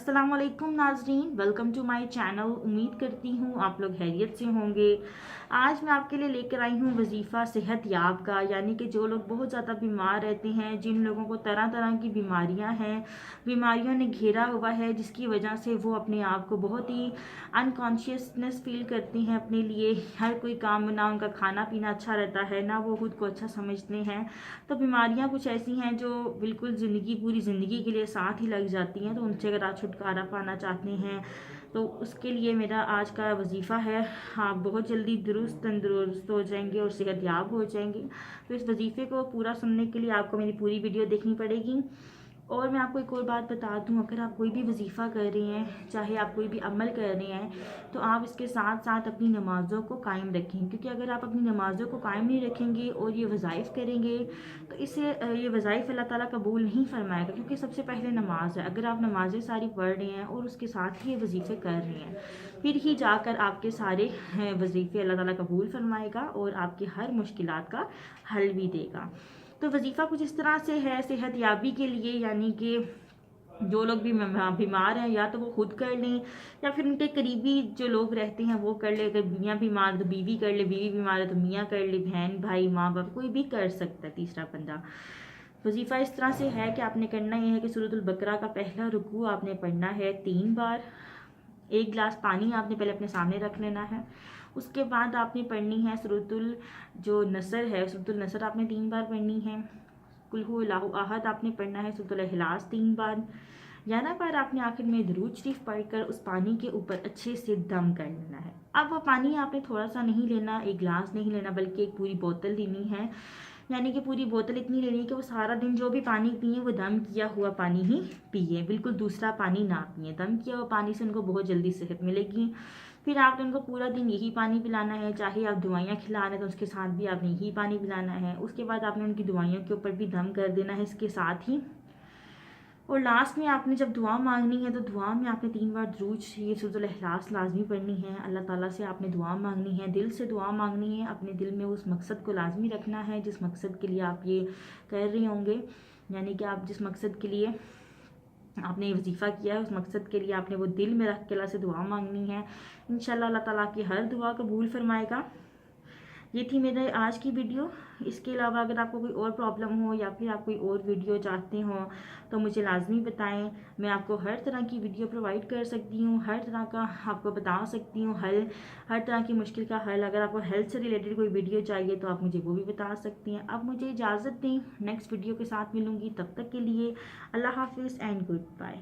अस्सलाम वालेकुम नाजरीन, वेलकम टू माय चैनल। उम्मीद करती हूँ आप लोग खैरियत से होंगे। आज मैं आपके लिए लेकर आई हूँ वजीफ़ा सेहत याब का, यानी कि जो लोग बहुत ज़्यादा बीमार रहते हैं, जिन लोगों को तरह तरह की बीमारियाँ हैं, बीमारियों ने घेरा हुआ है, जिसकी वजह से वो अपने आप को बहुत ही अनकॉन्शियसनेस फील करती हैं अपने लिए। हर कोई काम ना उनका खाना पीना अच्छा रहता है, ना वो खुद को अच्छा समझते हैं। तो बीमारियाँ कुछ ऐसी हैं जो बिल्कुल पूरी ज़िंदगी के लिए साथ ही लग जाती हैं। तो उनसे अगर आप छुटकारा पाना चाहते हैं तो उसके लिए मेरा आज का वजीफ़ा है, आप बहुत जल्दी दुरुस्त तंदुरुस्त हो जाएंगे और सेहतयाब हो जाएंगे। तो इस वजीफ़े को पूरा सुनने के लिए आपको मेरी पूरी वीडियो देखनी पड़ेगी। और मैं आपको एक और बात बता दूं, अगर आप कोई भी वजीफ़ा कर रहे हैं, चाहे आप कोई भी अमल कर रहे हैं, तो आप इसके साथ साथ अपनी नमाज़ों को कायम रखें। क्योंकि अगर आप अपनी नमाज़ों को कायम नहीं रखेंगे और ये वज़ाइफ़ करेंगे तो इससे ये वज़ाइफ़ अल्लाह ताला कबूल नहीं फरमाएगा। क्योंकि सबसे पहले नमाज है। अगर आप नमाज़ें सारी पढ़ रहे हैं और उसके साथ ही ये वजीफ़े कर रहे हैं, फिर ही जाकर आपके सारे वजीफ़े अल्लाह ताला कबूल फरमाएगा और आपकी हर मुश्किलात का हल भी देगा। तो वजीफ़ा कुछ इस तरह से है सेहत याबी के लिए, यानी कि जो लोग भी बीमार हैं या तो वो खुद कर लें या फिर उनके करीबी जो लोग रहते हैं वो कर ले। अगर मियाँ बीमार है तो बीवी कर ले, बीवी बीमार है तो मियाँ कर ले, बहन भाई माँ बाप कोई भी कर सकता है, तीसरा बंदा। वजीफ़ा इस तरह से है कि आपने करना ये है कि सूरतुल बकरा का पहला रुकू आपने पढ़ना है 3 बार। 1 गिलास पानी आपने पहले अपने सामने रख लेना है। उसके बाद आपने पढ़नी है सूरतुल जो नसर है, सूरतुल नसर आपने 3 बार पढ़नी है। कुल हु अल्लाहु अहद आपने पढ़ना है सूरतुल इखलास 3 बार। 11 बार आपने आखिर में दुरूद शरीफ पढ़कर उस पानी के ऊपर अच्छे से दम कर लेना है। अब वो पानी आपने थोड़ा सा नहीं लेना, 1 गिलास नहीं लेना, बल्कि एक पूरी बोतल लेनी है। यानी कि पूरी बोतल इतनी लेनी है कि वो सारा दिन जो भी पानी पिए वो दम किया हुआ पानी ही पिए, बिल्कुल दूसरा पानी ना पिए। दम किया हुआ पानी से उनको बहुत जल्दी सेहत मिलेगी। फिर आपने उनको पूरा दिन यही पानी पिलाना है। चाहे आप दवाइयाँ खिला रहे हैं तो उसके साथ भी आपने यही पानी पिलाना है। उसके बाद आपने उनकी दवाइयों के ऊपर भी दम कर देना है इसके साथ ही। और लास्ट में आपने जब दुआ मांगनी है तो दुआ में आपने 3 बार दुरूद शरीफ सूरतुल इखलास लाजमी पढ़नी है। अल्लाह ताला से आपने दुआ मांगनी है, दिल से दुआ मांगनी है। अपने दिल में उस मकसद को लाजमी रखना है जिस मकसद के लिए आप ये कर रहे होंगे, यानी कि आप जिस मकसद के लिए आपने ये वजीफ़ा किया है उस मकसद के लिए आपने वो दिल में रख के अल्लाह से दुआ मांगनी है। इंशाल्लाह अल्लाह ताला की हर दुआ कबूल फरमाएगा। ये थी मेरे आज की वीडियो। इसके अलावा अगर आपको कोई और प्रॉब्लम हो या फिर आप कोई और वीडियो चाहते हो तो मुझे लाजमी बताएं। मैं आपको हर तरह की वीडियो प्रोवाइड कर सकती हूँ, हर तरह का आपको बता सकती हूँ हल, हर तरह की मुश्किल का हल। अगर आपको हेल्थ से रिलेटेड कोई वीडियो चाहिए तो आप मुझे वो भी बता सकती हैं। अब मुझे इजाज़त दें, नेक्स्ट वीडियो के साथ मिलूँगी। तब तक के लिए अल्लाह हाफिज़ एंड गुड बाय।